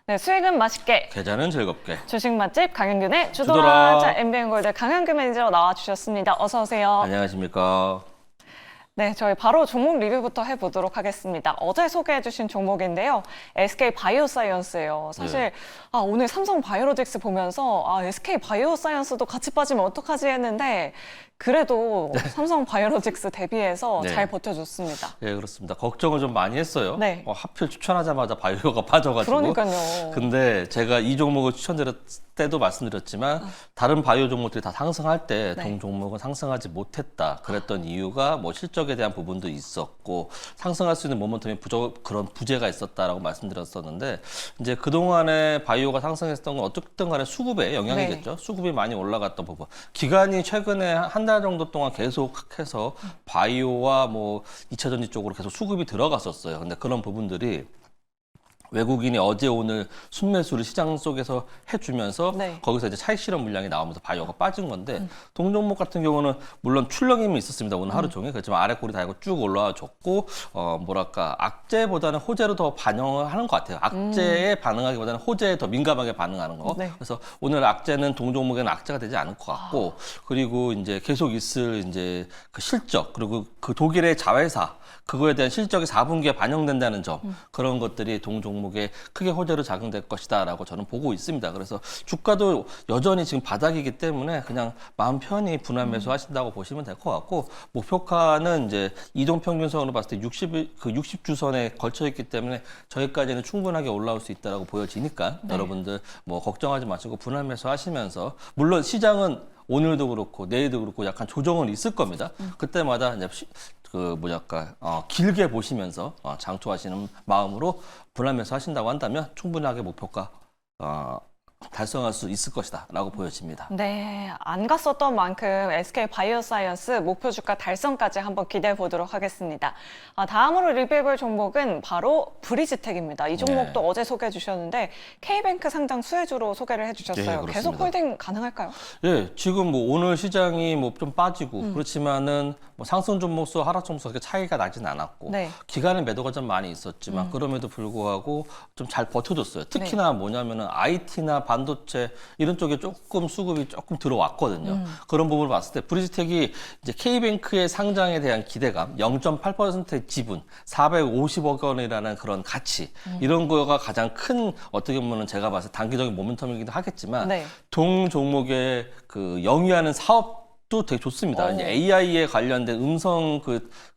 네, 수익은 맛있게, 계좌는 즐겁게. 주식 맛집 강현균의 주도라. 주도라. 자, MBN골드 강현균 매니저 나와주셨습니다. 어서 오세요. 안녕하십니까. 네, 저희 바로 종목 리뷰부터 해보도록 하겠습니다. 어제 소개해주신 종목인데요. SK 바이오사이언스예요. 사실 오늘 삼성 바이오로직스 보면서 SK 바이오사이언스도 같이 빠지면 어떡하지 했는데 그래도 삼성 바이오로직스 대비해서 네. 잘 버텨줬습니다. 예, 그렇습니다. 걱정을 좀 많이 했어요. 네. 하필 추천하자마자 바이오가 빠져가지고. 그러니까요. 근데 제가 이 종목을 추천드렸을 때도 말씀드렸지만 다른 바이오 종목들이 다 상승할 때 네. 동 종목은 상승하지 못했다. 그랬던 이유가 뭐 실적에 대한 부분도 있었고 상승할 수 있는 모멘텀이 그런 부재가 있었다라고 말씀드렸었는데 이제 그동안에 바이오가 상승했던 건 어떻든 간에 수급에 영향이겠죠. 네. 수급이 많이 올라갔던 부분. 기간이 최근에 한 달 정도 동안 계속해서 바이오와 뭐 2차 전지 쪽으로 계속 수급이 들어갔었어요. 근데 그런 부분들이 외국인이 어제 오늘 순매수를 시장 속에서 해주면서 네. 거기서 이제 차익 실현 물량이 나오면서 바이오가 빠진 건데 동종목 같은 경우는 물론 출렁임이 있었습니다. 오늘 하루 종일. 그렇지만 아래 꼬리 달고 쭉 올라와 줬고 뭐랄까 악재보다는 호재로 더 반영을 하는 것 같아요. 악재에 반응하기보다는 호재에 더 민감하게 반응하는 거. 네. 그래서 오늘 악재는 동종목에는 악재가 되지 않을 것 같고 그리고 이제 계속 있을 이제 그 실적 그리고 그 독일의 자회사 그거에 대한 실적이 4분기에 반영된다는 점 그런 것들이 동종목에 크게 호재로 작용될 것이다라고 저는 보고 있습니다. 그래서 주가도 여전히 지금 바닥이기 때문에 그냥 마음 편히 분할 매수하신다고 보시면 될 것 같고 목표가는 이제 이동평균선으로 봤을 때 60주선에 걸쳐 있기 때문에 저기까지는 충분하게 올라올 수 있다라고 보여지니까 네. 여러분들 뭐 걱정하지 마시고 분할 매수하시면서 물론 시장은 오늘도 그렇고 내일도 그렇고 약간 조정은 있을 겁니다. 그때마다 이제 길게 보시면서 장투하시는 마음으로 분할 매수하신다고 한다면 충분하게 목표가 달성할 수 있을 것이다라고 보여집니다. 네, 안 갔었던 만큼 SK 바이오사이언스 목표 주가 달성까지 한번 기대해 보도록 하겠습니다. 다음으로 리뷰해볼 종목은 바로 브리지텍입니다. 이 종목도 네. 어제 소개해 주셨는데 K뱅크 상장 수혜주로 소개를 해주셨어요. 네, 계속 그렇습니다. 홀딩 가능할까요? 예, 지금 뭐 오늘 시장이 뭐 좀 빠지고 그렇지만은 뭐 상승 종목수, 하락 종목수 그렇게 차이가 나진 않았고 네. 기간에 매도가 좀 많이 있었지만 그럼에도 불구하고 좀 잘 버텨줬어요. 특히나 뭐냐면은 IT나 반도체 이런 쪽에 조금 수급이 조금 들어왔거든요. 그런 부분을 봤을 때 브리지텍이 이제 K뱅크의 상장에 대한 기대감, 0.8%의 지분, 450억 원이라는 그런 가치 이런 거가 가장 큰 어떻게 보면은 제가 봤을 때 단기적인 모멘텀이기도 하겠지만 네. 동 종목의 그 영위하는 사업도 되게 좋습니다. 이제 AI에 관련된 음성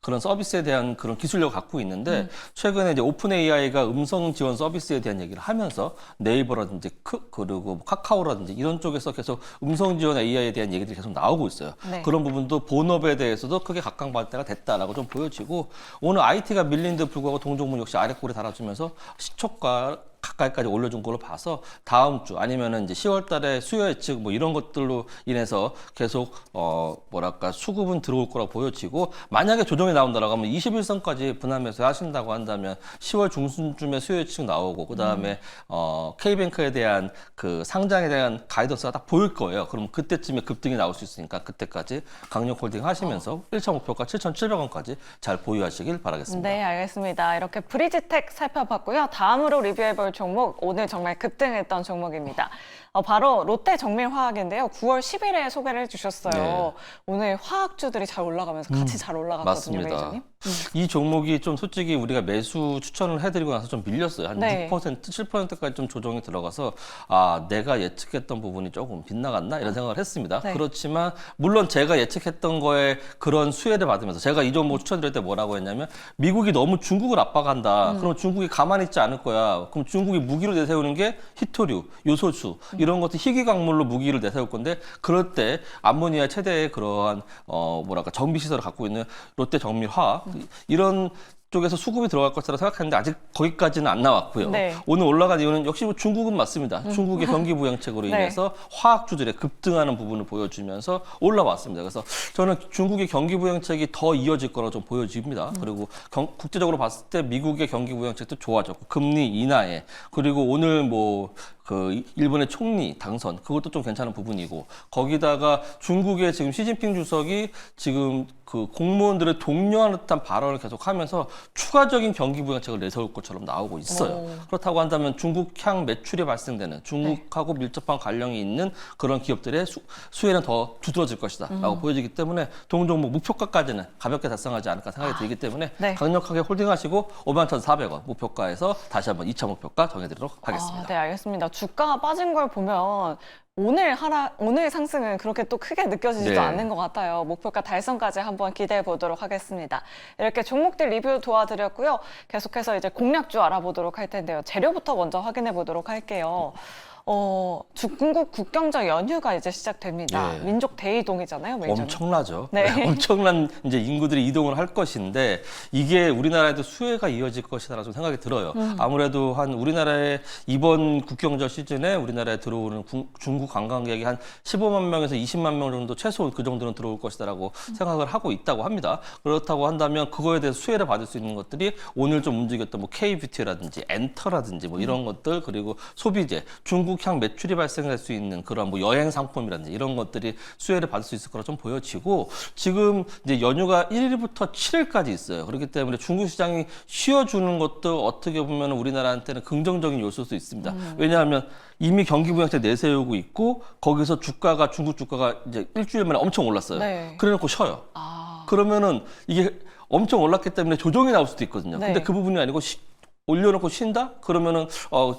그런 서비스에 대한 그런 기술력을 갖고 있는데 최근에 이제 오픈 AI가 음성 지원 서비스에 대한 얘기를 하면서 네이버라든지 그리고 뭐 카카오라든지 이런 쪽에서 계속 음성 지원 AI에 대한 얘기들이 계속 나오고 있어요. 네. 그런 부분도 본업에 대해서도 크게 각광받을 때가 됐다라고 좀 보여지고 오늘 IT가 밀린데도 불구하고 동종목 역시 아래꼬리 달아주면서 시초가 가까이까지 올려준 걸로 봐서 다음 주 아니면은 이제 10월 달에 수요 예측 뭐 이런 것들로 인해서 계속 뭐랄까 수급은 들어올 거라고 보여지고 만약에 조정이 나온다라고 하면 21선까지 분할 매수 하신다고 한다면 10월 중순쯤에 수요 예측 나오고 그다음에 K뱅크에 대한 그 상장에 대한 가이던스가 딱 보일 거예요. 그럼 그때쯤에 급등이 나올 수 있으니까 그때까지 강력 홀딩 하시면서 1차 목표가 7,700원까지 잘 보유하시길 바라겠습니다. 네, 알겠습니다. 이렇게 브리지텍 살펴봤고요. 다음으로 리뷰해볼 종목, 오늘 정말 급등했던 종목입니다. 바로 롯데 정밀화학인데요. 9월 10일에 소개를 해주셨어요. 네. 오늘 화학주들이 잘 올라가면서 같이 잘 올라갔거든요, 맞습니다. 매니저님. 이 종목이 좀 솔직히 우리가 매수 추천을 해드리고 나서 좀 밀렸어요. 한 네. 6%, 7%까지 좀 조정이 들어가서 내가 예측했던 부분이 조금 빗나갔나 이런 생각을 했습니다. 네. 그렇지만 물론 제가 예측했던 거에 그런 수혜를 받으면서 제가 이 종목 추천드릴 때 뭐라고 했냐면 미국이 너무 중국을 압박한다. 그럼 중국이 가만히 있지 않을 거야. 그럼 중국이 무기로 내세우는 게 히토류, 요소수 이런 것들 희귀광물로 무기를 내세울 건데 그럴 때 암모니아 최대의 그러한 정비 시설을 갖고 있는 롯데 정밀화학 이런 쪽에서 수급이 들어갈 것이라 생각했는데 아직 거기까지는 안 나왔고요. 네. 오늘 올라간 이유는 역시 뭐 중국은 맞습니다. 중국의 경기 부양책으로 네. 인해서 화학주들의 급등하는 부분을 보여주면서 올라왔습니다. 그래서 저는 중국의 경기 부양책이 더 이어질 거라고 좀 보여집니다. 그리고 국제적으로 봤을 때 미국의 경기 부양책도 좋아졌고 금리 인하에 그리고 오늘 뭐 그 일본의 총리 당선 그것도 좀 괜찮은 부분이고 거기다가 중국의 지금 시진핑 주석이 지금 그 공무원들을 독려하는 듯한 발언을 계속하면서 추가적인 경기 부양책을 내세울 것처럼 나오고 있어요. 그렇다고 한다면 중국향 매출이 발생되는 중국하고 밀접한 관련이 있는 그런 기업들의 수혜는 더 두드러질 것이다라고 보여지기 때문에 동종목 목표가까지는 가볍게 달성하지 않을까 생각이 들기 때문에 네. 강력하게 홀딩하시고 51,400원 목표가에서 다시 한번 2차 목표가 정해드리도록 하겠습니다. 네, 알겠습니다. 주가가 빠진 걸 보면 오늘 상승은 그렇게 또 크게 느껴지지도 네. 않는 것 같아요. 목표가 달성까지 한번 기대해 보도록 하겠습니다. 이렇게 종목들 리뷰 도와드렸고요. 계속해서 이제 공략주 알아보도록 할 텐데요. 재료부터 먼저 확인해 보도록 할게요. 중국 국경적 연휴가 이제 시작됩니다. 네. 민족 대이동이잖아요, 매년. 엄청나죠. 네. 엄청난 이제 인구들이 이동을 할 것인데 이게 우리나라에도 수혜가 이어질 것이다라고 좀 생각이 들어요. 아무래도 한 우리나라의 이번 국경절 시즌에 우리나라에 들어오는 중국 관광객이 한 15만 명에서 20만 명 정도 최소 그 정도는 들어올 것이다라고 생각을 하고 있다고 합니다. 그렇다고 한다면 그거에 대해서 수혜를 받을 수 있는 것들이 오늘 좀 움직였던 뭐 K뷰티라든지 엔터라든지 뭐 이런 것들 그리고 소비재, 중국향 매출이 발생할 수 있는 그런 뭐 여행 상품이라든지 이런 것들이 수혜를 받을 수 있을 거라 좀 보여지고 지금 이제 연휴가 1일부터 7일까지 있어요. 그렇기 때문에 중국 시장이 쉬어주는 것도 어떻게 보면 우리나라한테는 긍정적인 요소일 수 있습니다. 왜냐하면 이미 경기 부양책 내세우고 있고 거기서 주가가 중국 주가가 이제 일주일 만에 엄청 올랐어요. 네. 그래놓고 쉬어요. 아, 그러면은 이게 엄청 올랐기 때문에 조정이 나올 수도 있거든요. 네. 근데 그 부분이 아니고 올려놓고 쉰다? 그러면은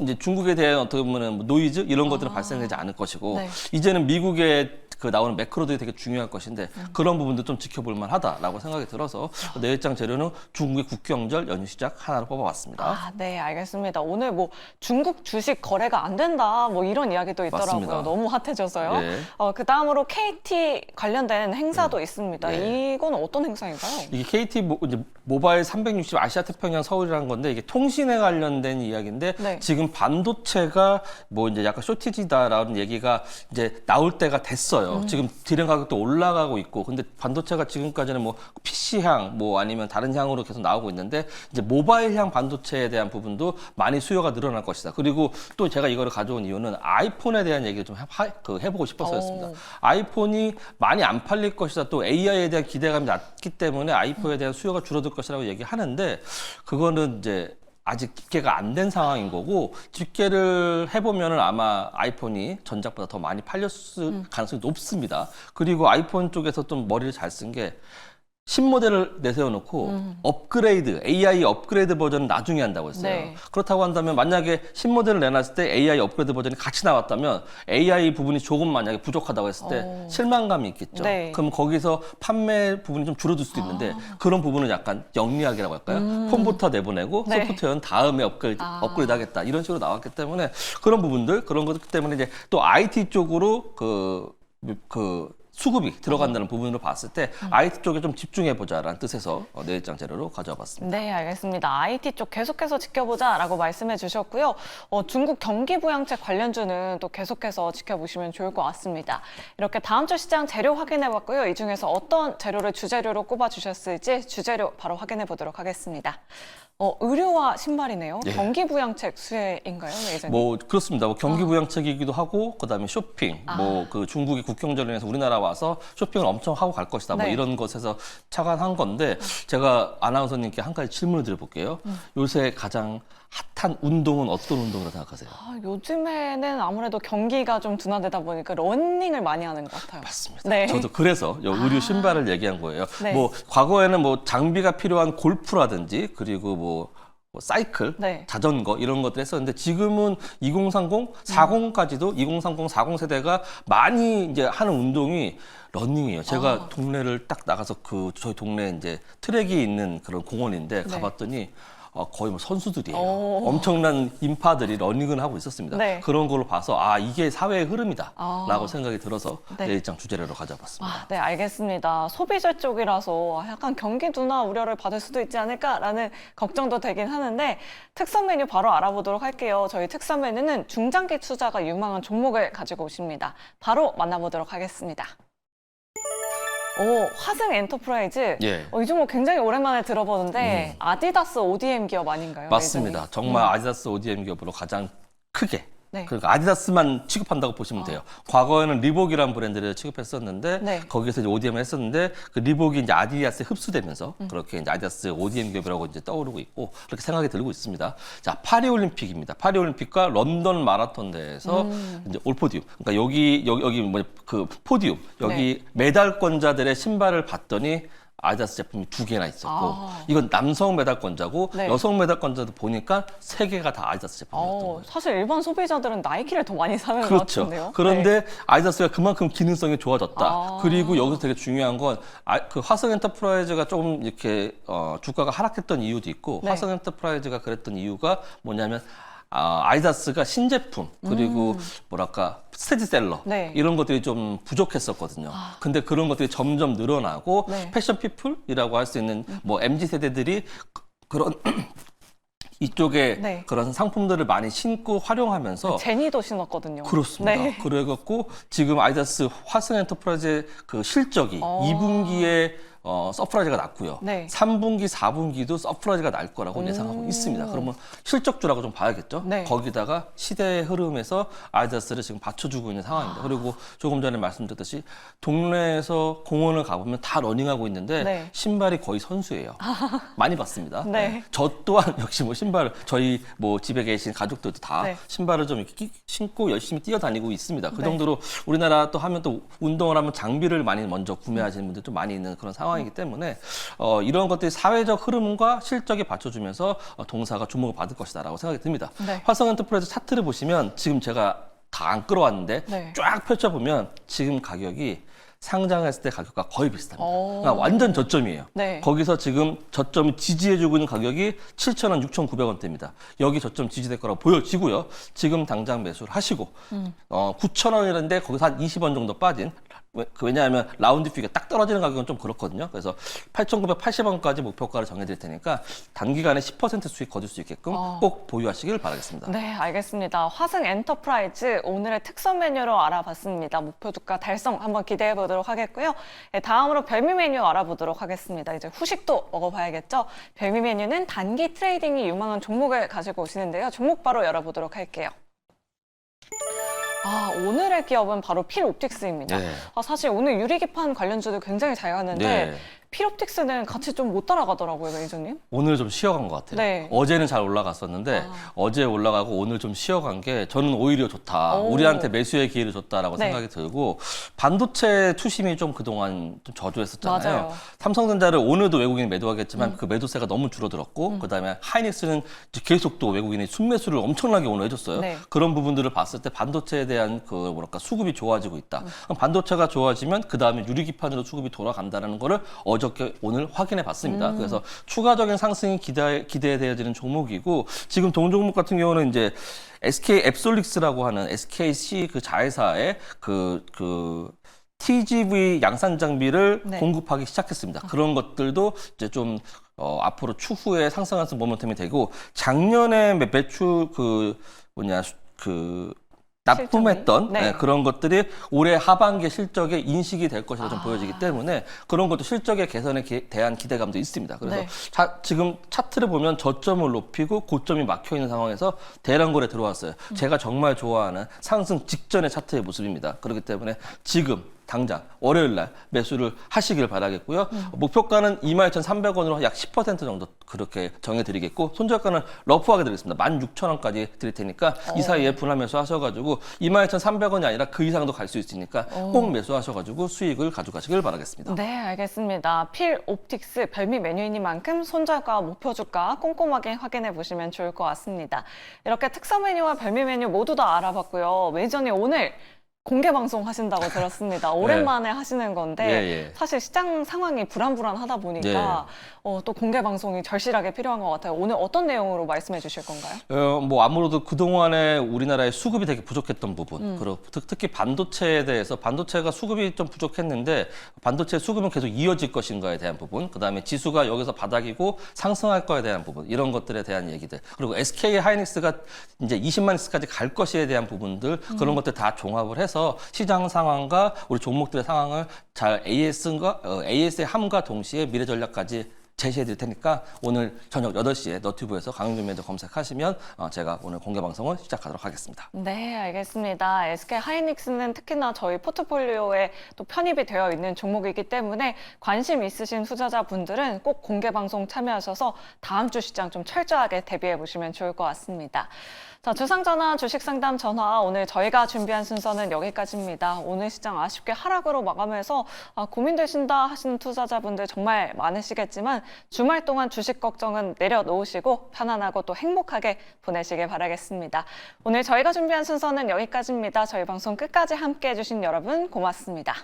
이제 중국에 대한 어떻게 보면 노이즈 이런 것들은 발생되지 않을 것이고 네. 이제는 미국의 그 나오는 매크로들이 되게 중요할 것인데 그런 부분도 좀 지켜볼 만하다라고 생각이 들어서 내일장 재료는 중국의 국경절 연휴 시작 하나로 뽑아봤습니다. 네, 알겠습니다. 오늘 뭐 중국 주식 거래가 안 된다, 뭐 이런 이야기도 있더라고요. 맞습니다. 너무 핫해져서요. 예. 그 다음으로 KT 관련된 행사도 있습니다. 예. 이건 어떤 행사인가요? 이게 KT 이제 모바일 360 아시아 태평양 서울이라는 건데 이게 통신에 관련된 이야기인데 네. 지금 반도체가 뭐 이제 약간 쇼티지다라는 얘기가 이제 나올 때가 됐어요. 지금 디램 가격도 올라가고 있고 근데 반도체가 지금까지는 뭐 PC향 뭐 아니면 다른 향으로 계속 나오고 있는데 이제 모바일향 반도체에 대한 부분도 많이 수요가 늘어날 것이다. 그리고 또 제가 이거를 가져온 이유는 아이폰에 대한 얘기를 좀 해보고 싶어서였습니다. 아이폰이 많이 안 팔릴 것이다. 또 AI에 대한 기대감이 낮기 때문에 아이폰에 대한 수요가 줄어들 것이라고 얘기하는데 그거는 이제 아직 집계가 안 된 상황인 거고 집계를 해보면은 아마 아이폰이 전작보다 더 많이 팔렸을 가능성이 높습니다. 그리고 아이폰 쪽에서 좀 머리를 잘 쓴 게 신모델을 내세워놓고 업그레이드, AI 업그레이드 버전은 나중에 한다고 했어요. 네. 그렇다고 한다면 만약에 신모델을 내놨을 때 AI 업그레이드 버전이 같이 나왔다면 AI 부분이 조금 만약에 부족하다고 했을 때 실망감이 있겠죠. 네. 그럼 거기서 판매 부분이 좀 줄어들 수도 있는데 그런 부분은 약간 영리하게라고 할까요? 폰부터 내보내고 네. 소프트웨어는 다음에 업그레이드 하겠다. 이런 식으로 나왔기 때문에 그런 부분들, 그런 것들 때문에 이제 또 IT 쪽으로 그 수급이 들어간다는 부분으로 봤을 때 IT 쪽에 좀 집중해보자라는 뜻에서 내일장 재료로 가져와 봤습니다. 네, 알겠습니다. IT 쪽 계속해서 지켜보자라고 말씀해 주셨고요. 중국 경기 부양책 관련주는 또 계속해서 지켜보시면 좋을 것 같습니다. 이렇게 다음 주 시장 재료 확인해 봤고요. 이 중에서 어떤 재료를 주재료로 꼽아 주셨을지 주재료 바로 확인해 보도록 하겠습니다. 의류와 신발이네요. 예. 경기 부양책 수혜인가요, 매니저님? 뭐 그렇습니다. 뭐 경기 부양책이기도 하고 그다음에 쇼핑, 뭐 그 중국의 국경절을 인해서 우리나라 와서 쇼핑을 엄청 하고 갈 것이다. 뭐 네. 이런 것에서 착안한 건데 제가 아나운서님께 한 가지 질문을 드려볼게요. 요새 가장 핫한 운동은 어떤 운동으로 생각하세요? 요즘에는 아무래도 경기가 좀 둔화되다 보니까 러닝을 많이 하는 것 같아요. 맞습니다. 네. 저도 그래서 의류 신발을 얘기한 거예요. 네. 뭐 과거에는 뭐 장비가 필요한 골프라든지 그리고 뭐 사이클, 네. 자전거 이런 것들 했었는데 지금은 2030, 40까지도 2030, 40 세대가 많이 이제 하는 운동이 러닝이에요. 제가 동네를 딱 나가서 저희 동네 이제 트랙이 있는 그런 공원인데 네. 가봤더니 거의 뭐 선수들이에요. 엄청난 인파들이 러닝을 하고 있었습니다. 네. 그런 걸로 봐서 이게 사회의 흐름이다라고 생각이 들어서 네. 내일장 주제로 가져봤습니다. 네, 알겠습니다. 소비재 쪽이라서 약간 경기 둔화 우려를 받을 수도 있지 않을까라는 걱정도 되긴 하는데 특선 메뉴 바로 알아보도록 할게요. 저희 특선 메뉴는 중장기 투자가 유망한 종목을 가지고 오십니다. 바로 만나보도록 하겠습니다. 화승 엔터프라이즈. 예. 이 종목 굉장히 오랜만에 들어보는데 아디다스 ODM 기업 아닌가요? 맞습니다. 매니저님? 정말 아디다스 ODM 기업으로 가장 크게 네. 그러니까 아디다스만 취급한다고 보시면 돼요. 과거에는 리복이라는 브랜드를 취급했었는데 네. 거기서 이제 ODM을 했었는데 그 리복이 이제 아디다스에 흡수되면서 그렇게 이제 아디다스 ODM 기업이라고 이제 떠오르고 있고 그렇게 생각이 들고 있습니다. 자, 파리 올림픽입니다. 파리 올림픽과 런던 마라톤 대회에서 이제 올 포디움. 그러니까 여기 뭐 그 포디움 여기 메달권자들의 신발을 봤더니 아디다스 제품이 2개나 있었고 이건 남성 메달권자고 네. 여성 메달권자도 보니까 3개가 다 아디다스 제품이었던 거예요. 사실 일반 소비자들은 나이키를 더 많이 사는 것 그렇죠. 같은데요. 그런데 네. 아디다스가 그만큼 기능성이 좋아졌다. 그리고 여기서 되게 중요한 건 그 화성 엔터프라이즈가 조금 이렇게 주가가 하락했던 이유도 있고 네. 화성 엔터프라이즈가 그랬던 이유가 뭐냐면 아디다스가 신제품 그리고 뭐랄까 스테디셀러 네. 이런 것들이 좀 부족했었거든요. 근데 그런 것들이 점점 늘어나고 네. 패션 피플이라고 할 수 있는 뭐 MZ 세대들이 그런 이쪽에 네. 그런 상품들을 많이 신고 활용하면서 제니도 신었거든요. 그렇습니다. 네. 그래갖고 지금 아디다스 화성 엔터프라이즈의 그 실적이 2분기에 서프라이즈가 났고요. 네. 3분기, 4분기도 서프라이즈가 날 거라고 예상하고 있습니다. 그러면 실적주라고 좀 봐야겠죠. 네. 거기다가 시대의 흐름에서 아디다스를 지금 받쳐주고 있는 상황입니다. 그리고 조금 전에 말씀드렸듯이 동네에서 공원을 가보면 다 러닝하고 있는데 네. 신발이 거의 선수예요. 많이 봤습니다. 네. 저 또한 역시 뭐 신발 저희 뭐 집에 계신 가족들도 다 네. 신발을 좀 이렇게 신고 열심히 뛰어다니고 있습니다. 그 네. 정도로 우리나라 또 하면 또 운동을 하면 장비를 많이 먼저 구매하시는 분들 좀 많이 있는 그런 상황이기 때문에 이런 것들이 사회적 흐름과 실적에 받쳐주면서 동사가 주목을 받을 것이다라고 생각이 듭니다. 네. 화성 엔터프라이즈 차트를 보시면 지금 제가 다 안 끌어왔는데 네. 쫙 펼쳐보면 지금 가격이 상장했을 때 가격과 거의 비슷합니다. 오. 그러니까 완전 저점이에요. 네. 거기서 지금 저점이 지지해주고 있는 가격이 7,000원, 6,900원대입니다. 여기 저점 지지될 거라고 보여지고요. 지금 당장 매수를 하시고 9,000원이라는데 거기서 한 20원 정도 빠진 왜냐하면 라운드 피가 딱 떨어지는 가격은 좀 그렇거든요. 그래서 8,980원까지 목표가를 정해드릴 테니까 단기간에 10% 수익 거둘 수 있게끔 꼭 보유하시길 바라겠습니다. 네, 알겠습니다. 화성 엔터프라이즈 오늘의 특선 메뉴로 알아봤습니다. 목표 주가 달성 한번 기대해 보도록 하겠고요. 네, 다음으로 별미 메뉴 알아보도록 하겠습니다. 이제 후식도 먹어봐야겠죠. 별미 메뉴는 단기 트레이딩이 유망한 종목을 가지고 오시는데요. 종목 바로 열어보도록 할게요. 오늘의 기업은 바로 필옵틱스입니다. 네. 사실 오늘 유리기판 관련주도 굉장히 잘 갔는데 네. 필옵틱스는 같이 좀 못 따라가더라고요, 매니저님. 오늘 좀 쉬어간 것 같아요. 네. 어제는 잘 올라갔었는데 어제 올라가고 오늘 좀 쉬어간 게 저는 오히려 좋다. 오. 우리한테 매수의 기회를 줬다라고 네. 생각이 들고 반도체 투심이 좀 그동안 좀 저조했었잖아요. 맞아요. 삼성전자를 오늘도 외국인이 매도하겠지만 그 매도세가 너무 줄어들었고 그다음에 하이닉스는 이제 계속 또 외국인이 순매수를 엄청나게 오늘 해줬어요. 네. 그런 부분들을 봤을 때 반도체에 대한 그 뭐랄까 수급이 좋아지고 있다. 그럼 반도체가 좋아지면 그 다음에 유리기판으로 수급이 돌아간다는 거를 어저께 오늘 확인해 봤습니다. 그래서 추가적인 상승이 기대되어지는 종목이고 지금 동 종목 같은 경우는 이제 SK 앱솔릭스라고 하는 SKC 그 자회사의 그 TGV 양산 장비를 네. 공급하기 시작했습니다. 그런 것들도 이제 좀 앞으로 추후에 상승하는 모멘텀이 되고 작년에 매출 납품했던 실적이? 네. 그런 것들이 올해 하반기 실적에 인식이 될 것이라 좀 보여지기 때문에 그런 것도 실적의 개선에 대한 기대감도 있습니다. 그래서 네. 지금 차트를 보면 저점을 높이고 고점이 막혀 있는 상황에서 대량거래 들어왔어요. 제가 정말 좋아하는 상승 직전의 차트의 모습입니다. 그렇기 때문에 지금 당장 월요일 날 매수를 하시길 바라겠고요. 목표가는 22,300원으로 약 10% 정도 그렇게 정해드리겠고 손절가는 러프하게 드리겠습니다. 16,000원까지 드릴 테니까 이 사이에 분할 매수하셔가지고 22,300원이 아니라 그 이상도 갈 수 있으니까 꼭 매수하셔가지고 수익을 가져가시길 바라겠습니다. 네, 알겠습니다. 필옵틱스 별미 메뉴이니만큼 손절가, 목표 주가 꼼꼼하게 확인해 보시면 좋을 것 같습니다. 이렇게 특선 메뉴와 별미 메뉴 모두 다 알아봤고요. 매니저님 오늘 공개 방송 하신다고 들었습니다. 오랜만에 하시는 건데 예. 사실 시장 상황이 불안불안하다 보니까 또 공개 방송이 절실하게 필요한 것 같아요. 오늘 어떤 내용으로 말씀해 주실 건가요? 뭐 아무래도 그동안에 우리나라의 수급이 되게 부족했던 부분, 그리고 특히 반도체에 대해서 반도체가 수급이 좀 부족했는데 반도체 수급은 계속 이어질 것인가에 대한 부분, 그다음에 지수가 여기서 바닥이고 상승할 거에 대한 부분, 이런 것들에 대한 얘기들, 그리고 SK 하이닉스가 이제 20만 리스까지 갈 것에 대한 부분들, 그런 것들 다 종합을 해서 시장 상황과 우리 종목들의 상황을 잘 AS의 함과 동시에 미래 전략까지 제시해 드릴 테니까 오늘 저녁 8시에 너튜브에서 강윤준 매니저 검색하시면 제가 오늘 공개 방송을 시작하도록 하겠습니다. 네, 알겠습니다. SK 하이닉스는 특히나 저희 포트폴리오에 또 편입이 되어 있는 종목이기 때문에 관심 있으신 투자자분들은 꼭 공개 방송 참여하셔서 다음 주 시장 좀 철저하게 대비해 보시면 좋을 것 같습니다. 자, 주상전화 주식상담 전화 오늘 저희가 준비한 순서는 여기까지입니다. 오늘 시장 아쉽게 하락으로 마감해서 고민되신다 하시는 투자자분들 정말 많으시겠지만 주말 동안 주식 걱정은 내려놓으시고 편안하고 또 행복하게 보내시길 바라겠습니다. 오늘 저희가 준비한 순서는 여기까지입니다. 저희 방송 끝까지 함께 해주신 여러분 고맙습니다.